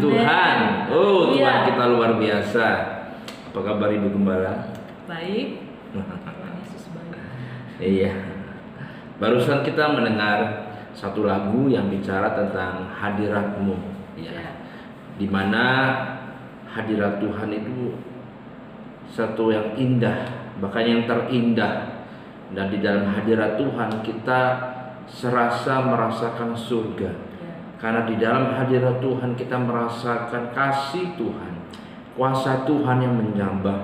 Tuhan. Oh, Iya. Tuhan kita luar biasa. Apa kabar Ibu Gembala? Baik. Tuhan Yesus baik. Iya. Barusan kita mendengar satu lagu yang bicara tentang hadirat-Mu, ya. Di mana hadirat Tuhan itu satu yang indah, bahkan yang terindah. Dan di dalam hadirat Tuhan kita serasa merasakan surga. Karena di dalam hadirat Tuhan kita merasakan kasih Tuhan, kuasa Tuhan yang menjambah,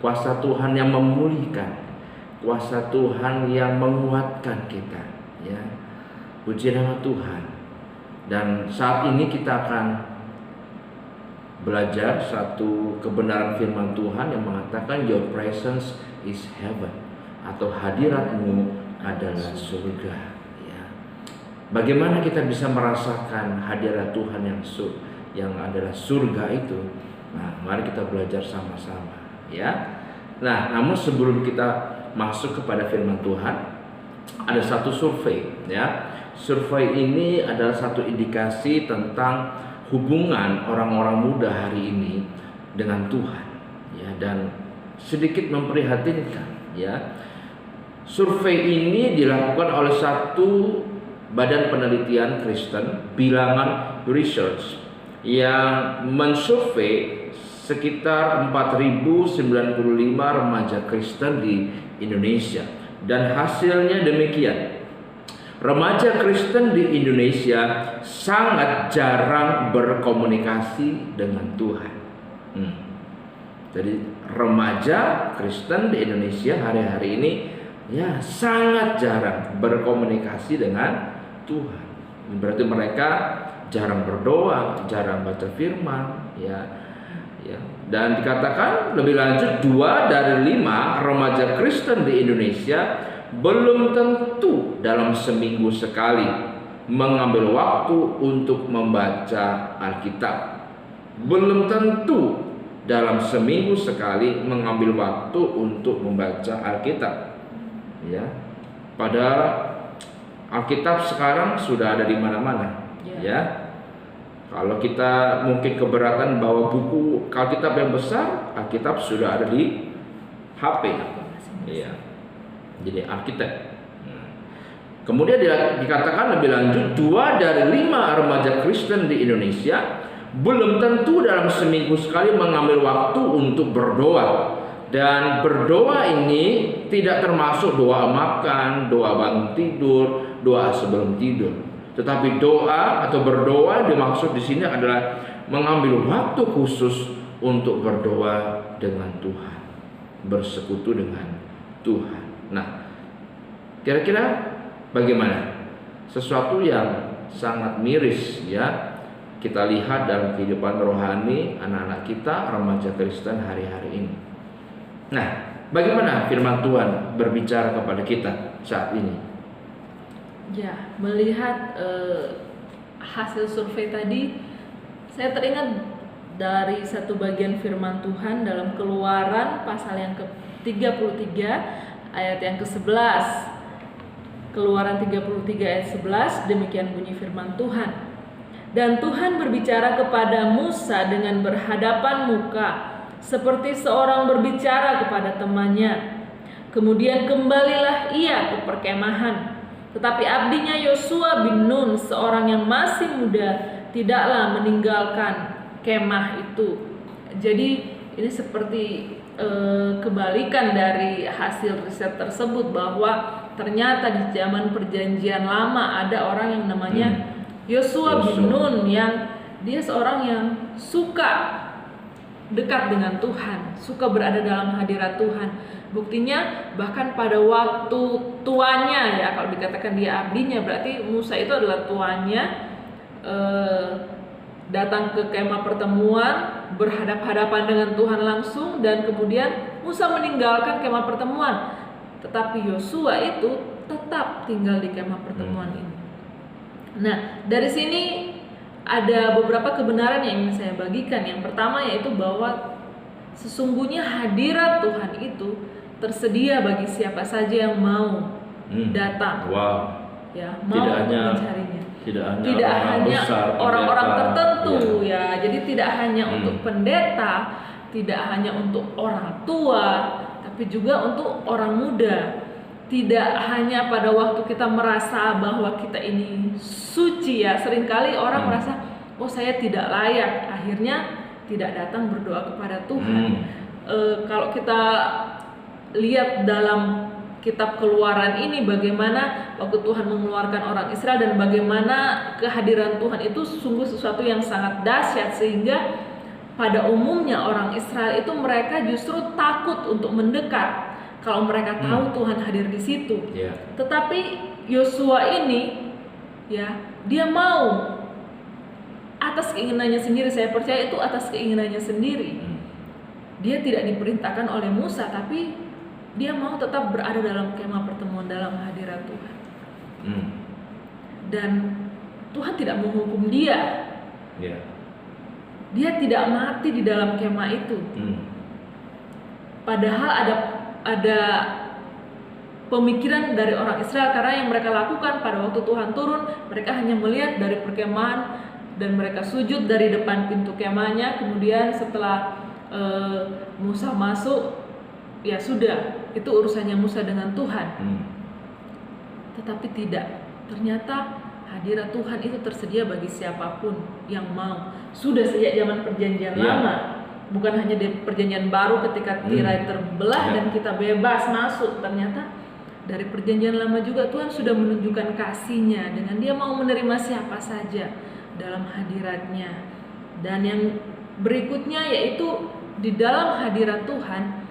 kuasa Tuhan yang memulihkan, kuasa Tuhan yang menguatkan kita, ya. Puji nama Tuhan. Dan saat ini kita akan belajar satu kebenaran firman Tuhan yang mengatakan your presence is heaven, atau hadirat-Mu adalah surga, ya. Bagaimana kita bisa merasakan hadirat Tuhan yang adalah surga itu? Nah, mari kita belajar sama-sama, ya. Nah, namun sebelum kita masuk kepada firman Tuhan, ada satu survei, ya. Survei ini adalah satu indikasi tentang hubungan orang-orang muda hari ini dengan Tuhan, ya, dan sedikit memprihatinkan, ya. Survei ini dilakukan oleh satu badan penelitian Kristen, Bilangan Research, yang mensurvei sekitar 4.095 remaja Kristen di Indonesia. Dan hasilnya demikian. Remaja Kristen di Indonesia sangat jarang berkomunikasi dengan Tuhan. Jadi remaja Kristen di Indonesia hari-hari ini, ya, sangat jarang berkomunikasi dengan Tuhan. Berarti mereka jarang berdoa, jarang baca firman, ya. Dan dikatakan lebih lanjut, 2 dari 5 remaja Kristen di Indonesia belum tentu dalam seminggu sekali mengambil waktu untuk membaca Alkitab. Belum tentu dalam seminggu sekali mengambil waktu untuk membaca Alkitab, ya. Padahal Alkitab sekarang sudah ada di mana-mana, ya. Kalau kita mungkin keberatan bawa buku Alkitab yang besar, Alkitab sudah ada di HP, ya. Jadi Alkitab. Kemudian dikatakan lebih lanjut, 2 dari 5 remaja Kristen di Indonesia belum tentu dalam seminggu sekali mengambil waktu untuk berdoa. Dan berdoa ini tidak termasuk doa makan, doa bangun tidur, doa sebelum tidur. Tetapi doa atau berdoa dimaksud di sini adalah mengambil waktu khusus untuk berdoa dengan Tuhan, bersekutu dengan Tuhan. Nah, kira-kira bagaimana? Sesuatu yang sangat miris, ya, kita lihat dalam kehidupan rohani anak-anak kita, remaja Kristen hari-hari ini. Nah, bagaimana firman Tuhan berbicara kepada kita saat ini? Ya, melihat hasil survei tadi, saya teringat dari satu bagian firman Tuhan dalam Keluaran pasal yang ke-33 ayat yang ke-11. Keluaran 33 ayat 11, demikian bunyi firman Tuhan. Dan Tuhan berbicara kepada Musa dengan berhadapan muka, seperti seorang berbicara kepada temannya. Kemudian kembalilah ia ke perkemahan. Tetapi abdinya Yosua bin Nun, seorang yang masih muda, tidaklah meninggalkan kemah itu. Jadi ini seperti kebalikan dari hasil riset tersebut, bahwa ternyata di zaman perjanjian lama ada orang yang namanya Yosua bin Nun, yang dia seorang yang suka dekat dengan Tuhan, suka berada dalam hadirat Tuhan. Buktinya bahkan pada waktu tuannya, ya, kalau dikatakan dia abdinya, berarti Musa itu adalah tuannya, datang ke kemah pertemuan, berhadap-hadapan dengan Tuhan langsung, dan kemudian Musa meninggalkan kemah pertemuan. Tetapi Yosua itu tetap tinggal di kemah pertemuan ini. Nah, dari sini ada beberapa kebenaran yang ingin saya bagikan. Yang pertama yaitu bahwa sesungguhnya hadirat Tuhan itu tersedia bagi siapa saja yang mau datang. Wow. Ya, mau mencarinya. Tidak tidak orang hanya besar, orang-orang pendeta. tertentu Iya. ya. Jadi tidak hanya untuk pendeta, tidak hanya untuk orang tua, tapi juga untuk orang muda. Tidak hanya pada waktu kita merasa bahwa kita ini suci ya. Seringkali orang merasa, oh saya tidak layak, akhirnya tidak datang berdoa kepada Tuhan. Kalau kita lihat dalam kitab Keluaran ini bagaimana waktu Tuhan mengeluarkan orang Israel dan bagaimana kehadiran Tuhan itu sungguh sesuatu yang sangat dahsyat, sehingga pada umumnya orang Israel itu mereka justru takut untuk mendekat kalau mereka tahu Tuhan hadir di situ. Yeah. Tetapi Yosua ini ya, dia mau atas keinginannya sendiri. Saya percaya itu atas keinginannya sendiri. Dia tidak diperintahkan oleh Musa, tapi dia mau tetap berada dalam kemah pertemuan dalam hadirat Tuhan. Dan Tuhan tidak menghukum dia. Yeah. Dia tidak mati di dalam kemah itu. Padahal ada pemikiran dari orang Israel, karena yang mereka lakukan pada waktu Tuhan turun, mereka hanya melihat dari perkemahan dan mereka sujud dari depan pintu kemahnya. Kemudian setelah Musa masuk, ya sudah, itu urusannya Musa dengan Tuhan. Tetapi tidak, ternyata hadirat Tuhan itu tersedia bagi siapapun yang mau. Sudah sejak zaman perjanjian lama, bukan hanya di perjanjian baru ketika tirai terbelah dan kita bebas masuk. Ternyata dari perjanjian lama juga Tuhan sudah menunjukkan kasih-Nya dengan Dia mau menerima siapa saja dalam hadiratnya. Dan yang berikutnya yaitu di dalam hadirat Tuhan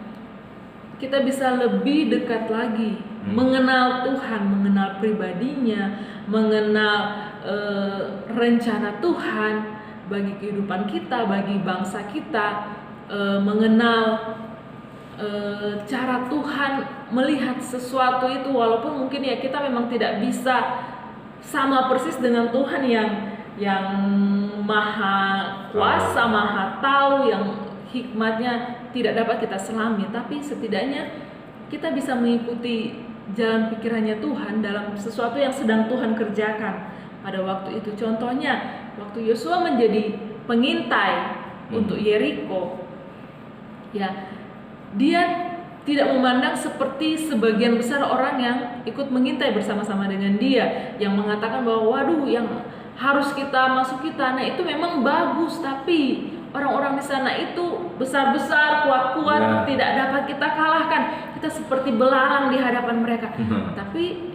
kita bisa lebih dekat lagi, mengenal Tuhan, mengenal pribadinya, mengenal rencana Tuhan bagi kehidupan kita, bagi bangsa kita, mengenal cara Tuhan melihat sesuatu itu. Walaupun mungkin ya kita memang tidak bisa sama persis dengan Tuhan yang maha kuasa, maha tahu, yang hikmatnya tidak dapat kita selami, tapi setidaknya kita bisa mengikuti jalan pikirannya Tuhan dalam sesuatu yang sedang Tuhan kerjakan pada waktu itu. Contohnya waktu Yosua menjadi pengintai untuk Yeriko, ya, dia tidak memandang seperti sebagian besar orang yang ikut mengintai bersama-sama dengan dia, yang mengatakan bahwa waduh, yang harus kita masuki tanah itu memang bagus, tapi orang-orang di sana itu besar-besar, kuat-kuat, tidak dapat kita kalahkan. Kita seperti belalang di hadapan mereka. Tapi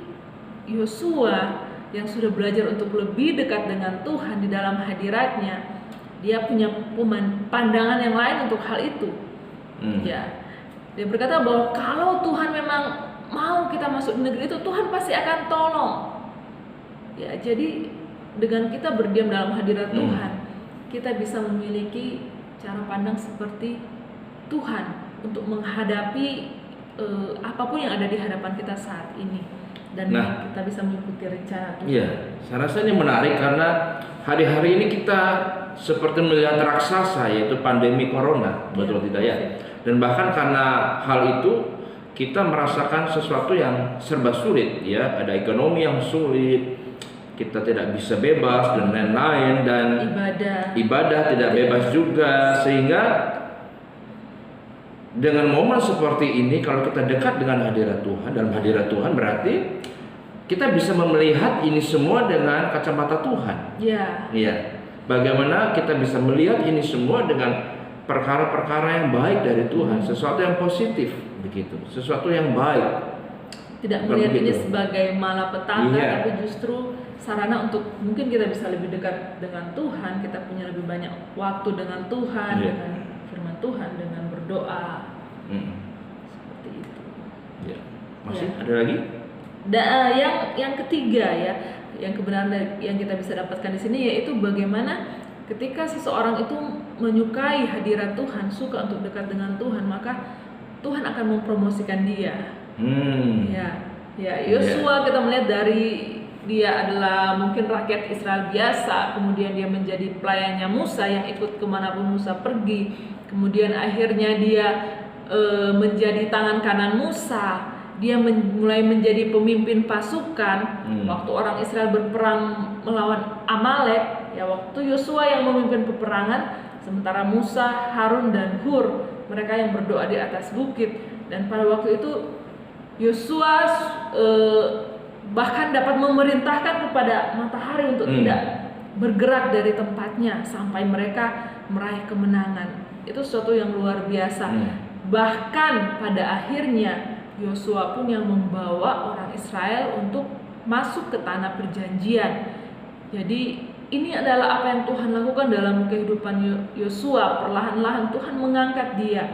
Yosua yang sudah belajar untuk lebih dekat dengan Tuhan di dalam hadiratnya, dia punya pandangan yang lain untuk hal itu. Ya, dia berkata bahwa kalau Tuhan memang mau kita masuk di negeri itu, Tuhan pasti akan tolong. Ya, jadi dengan kita berdiam dalam hadirat Tuhan, kita bisa memiliki cara pandang seperti Tuhan untuk menghadapi apapun yang ada di hadapan kita saat ini, dan kita bisa mengikuti rencana Tuhan. Iya, saya rasa ini menarik karena hari-hari ini kita seperti melihat raksasa, yaitu pandemi corona, betul tidak ya? Dan bahkan karena hal itu kita merasakan sesuatu yang serba sulit, ya, ada ekonomi yang sulit, kita tidak bisa bebas dan lain-lain, dan ibadah tidak bebas juga. Sehingga dengan momen seperti ini, kalau kita dekat dengan hadirat Tuhan, dalam hadirat Tuhan berarti kita bisa melihat ini semua dengan kacamata Tuhan. Iya. Bagaimana kita bisa melihat ini semua dengan perkara-perkara yang baik dari Tuhan, sesuatu yang positif begitu, sesuatu yang baik. Tidak melihat ini sebagai malapetaka, tapi justru sarana untuk mungkin kita bisa lebih dekat dengan Tuhan, kita punya lebih banyak waktu dengan Tuhan, dengan firman Tuhan, dengan berdoa. Seperti itu. Masih ada lagi? Yang ketiga ya, yang kebenaran yang kita bisa dapatkan di sini yaitu bagaimana ketika seseorang itu menyukai hadirat Tuhan, suka untuk dekat dengan Tuhan, maka Tuhan akan mempromosikan dia. Yosua kita melihat dari dia adalah mungkin rakyat Israel biasa, kemudian dia menjadi pelayannya Musa yang ikut kemanapun Musa pergi, kemudian akhirnya dia menjadi tangan kanan Musa dia mulai menjadi pemimpin pasukan waktu orang Israel berperang melawan Amalek, ya waktu Yosua yang memimpin peperangan, sementara Musa, Harun dan Hur mereka yang berdoa di atas bukit. Dan pada waktu itu Yosua bahkan dapat memerintahkan kepada matahari untuk tidak bergerak dari tempatnya sampai mereka meraih kemenangan. Itu sesuatu yang luar biasa. Bahkan pada akhirnya Yosua pun yang membawa orang Israel untuk masuk ke tanah perjanjian. Jadi ini adalah apa yang Tuhan lakukan dalam kehidupan Yosua. Perlahan-lahan Tuhan mengangkat dia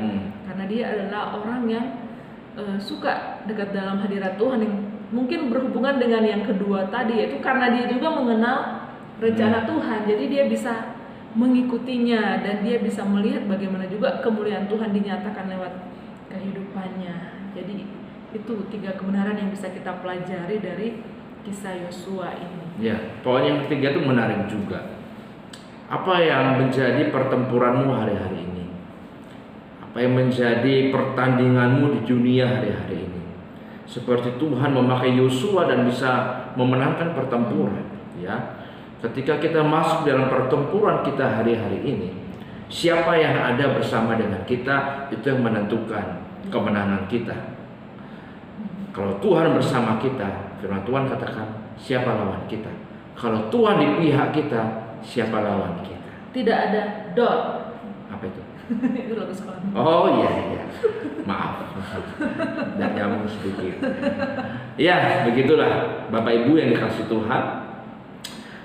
karena dia adalah orang yang suka dekat dalam hadirat Tuhan, yang mungkin berhubungan dengan yang kedua tadi, yaitu karena dia juga mengenal rencana Tuhan. Jadi dia bisa mengikutinya dan dia bisa melihat bagaimana juga kemuliaan Tuhan dinyatakan lewat kehidupannya. Jadi itu 3 kebenaran yang bisa kita pelajari dari kisah Yosua ini. Ya, poin yang ketiga itu menarik juga. Apa yang menjadi pertempuranmu hari-hari ini? Apa yang menjadi pertandinganmu di dunia hari-hari ini? Seperti Tuhan memakai Yosua dan bisa memenangkan pertempuran, ya. Ketika kita masuk dalam pertempuran kita hari-hari ini, siapa yang ada bersama dengan kita itu yang menentukan kemenangan kita. Kalau Tuhan bersama kita, firman Tuhan katakan, siapa lawan kita? Kalau Tuhan di pihak kita, siapa lawan kita? Tidak ada dot. Apa itu? Itu lagu sekolah. Oh iya. Maaf. Dan nyambung sedikit. Ya, begitulah Bapak Ibu yang dikasih Tuhan.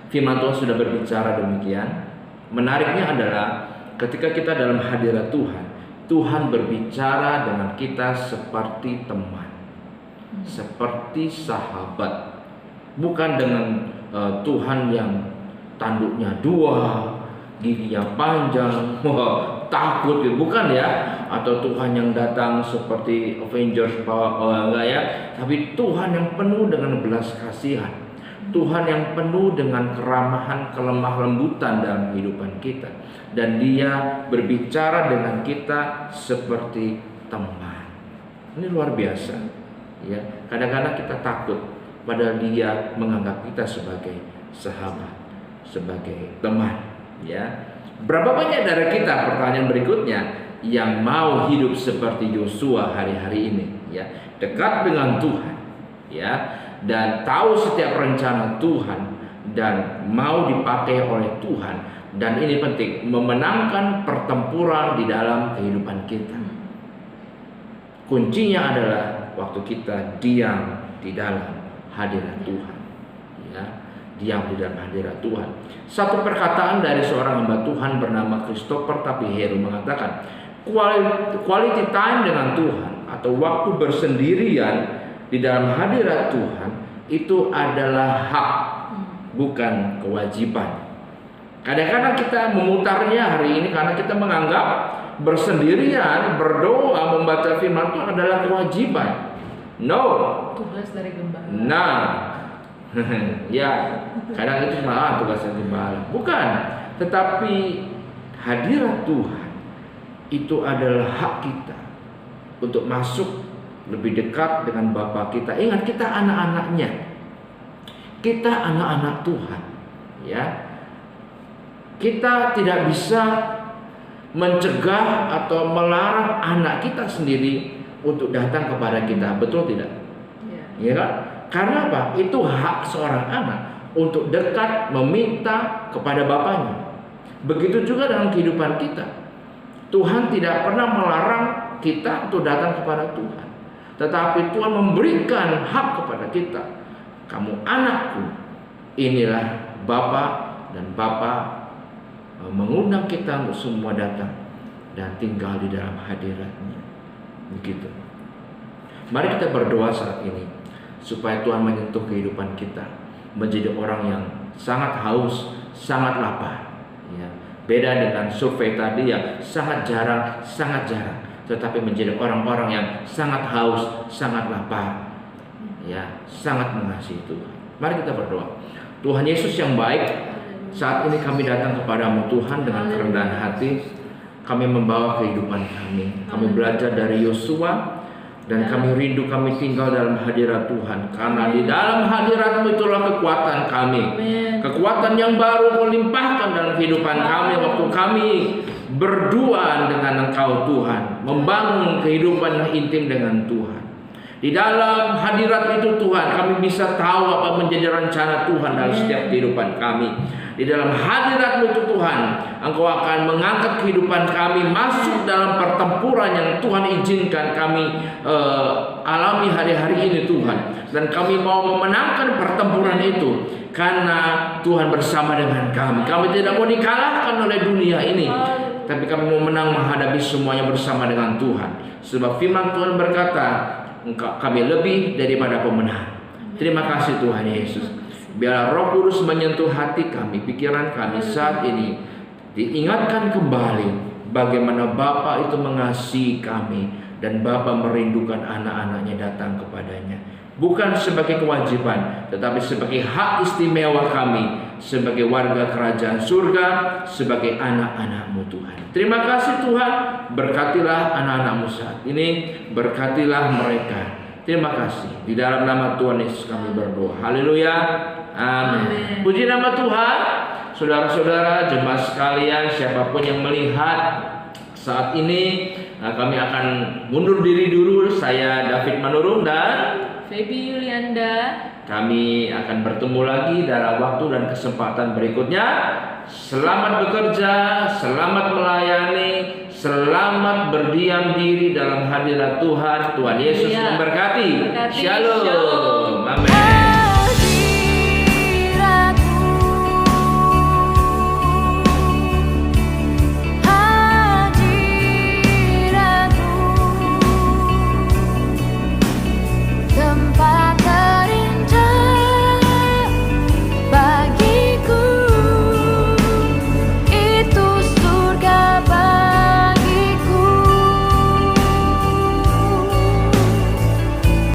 Firman Tuhan sudah berbicara demikian. Menariknya adalah ketika kita dalam hadirat Tuhan, Tuhan berbicara dengan kita seperti teman, seperti sahabat. Bukan dengan Tuhan yang tanduknya 2, giginya panjang, takut gitu, bukan ya. Atau Tuhan yang datang seperti Avengers, enggak ya. Tapi Tuhan yang penuh dengan belas kasihan, Tuhan yang penuh dengan keramahan, kelemah lembutan dalam kehidupan kita. Dan dia berbicara dengan kita seperti teman. Ini luar biasa, ya. Kadang-kadang kita takut, padahal dia menganggap kita sebagai sahabat, sebagai teman, ya. Berapa banyak dari kita, pertanyaan berikutnya, yang mau hidup seperti Yosua hari-hari ini, ya, dekat dengan Tuhan, ya, dan tahu setiap rencana Tuhan dan mau dipakai oleh Tuhan. Dan ini penting, memenangkan pertempuran di dalam kehidupan kita. Kuncinya adalah waktu kita diam di dalam hadirat Tuhan, ya, diam di dalam hadirat Tuhan. Satu perkataan dari seorang hamba Tuhan bernama Christopher Tapiheru mengatakan, quality time dengan Tuhan atau waktu bersendirian di dalam hadirat Tuhan itu adalah hak, bukan kewajiban. Kadang-kadang kita memutarnya hari ini karena kita menganggap bersendirian, berdoa, membaca firman Tuhan adalah kewajiban. No. Tugas dari gembala. Nah, ya, kadang itu malah tugas dari gembala. Bukan, tetapi hadirat Tuhan itu adalah hak kita untuk masuk lebih dekat dengan Bapa kita. Ingat, kita anak-anaknya. Kita anak-anak Tuhan, ya. Kita tidak bisa mencegah atau melarang anak kita sendiri untuk datang kepada kita, betul tidak? Ya kan? Karena apa? Itu hak seorang anak untuk dekat meminta kepada bapaknya. Begitu juga dalam kehidupan kita. Tuhan tidak pernah melarang kita untuk datang kepada Tuhan, tetapi Tuhan memberikan hak kepada kita. Kamu anakku, inilah Bapa, dan Bapa mengundang kita untuk semua datang dan tinggal di dalam hadirat-Nya. Begitu. Mari kita berdoa saat ini supaya Tuhan menyentuh kehidupan kita, menjadi orang yang sangat haus, sangat lapar, ya. Beda dengan survei tadi yang sangat jarang, tetapi menjadi orang-orang yang sangat haus, sangat lapar, ya, sangat mengasihi Tuhan. Mari kita berdoa. Tuhan Yesus yang baik, saat ini kami datang kepadamu Tuhan dengan kerendahan hati. Kami membawa kehidupan kami. Kami belajar dari Yosua Dan kami rindu kami tinggal dalam hadirat Tuhan. Karena di dalam hadirat-Mu itulah kekuatan kami. Kekuatan yang baru Kau limpahkan dalam kehidupan kami waktu kami berduaan dengan Engkau Tuhan, membangun kehidupan intim dengan Tuhan. Di dalam hadirat itu Tuhan, kami bisa tahu apa menjadi rencana Tuhan dalam setiap kehidupan kami. Di dalam hadirat-Mu itu Tuhan, Engkau akan mengangkat kehidupan kami masuk dalam pertempuran yang Tuhan izinkan kami alami hari-hari ini Tuhan. Dan kami mau memenangkan pertempuran itu karena Tuhan bersama dengan kami. Kami tidak mau dikalahkan oleh dunia ini, tapi kami mau menang menghadapi semuanya bersama dengan Tuhan. Sebab firman Tuhan berkata, kami lebih daripada pemenang. Terima kasih Tuhan Yesus. Biarlah Roh Kudus menyentuh hati kami, pikiran kami saat ini. Diingatkan kembali bagaimana Bapa itu mengasihi kami, dan Bapa merindukan anak-anaknya datang kepadanya. Bukan sebagai kewajiban, tetapi sebagai hak istimewa kami, sebagai warga kerajaan surga, sebagai anak-anak-Mu Tuhan. Terima kasih Tuhan, berkatilah anak-anak-Mu saat ini, berkatilah mereka. Terima kasih. Di dalam nama Tuhan Yesus kami berdoa. Haleluya. Amin. Puji nama Tuhan. Saudara-saudara, jemaat sekalian, siapapun yang melihat saat ini, kami akan mundur diri dulu. Saya David Manurung dan Feby Yulianda. Kami akan bertemu lagi dalam waktu dan kesempatan berikutnya. Selamat bekerja, selamat melayani, selamat berdiam diri dalam hadirat Tuhan. Tuhan Yesus memberkati. Shalom.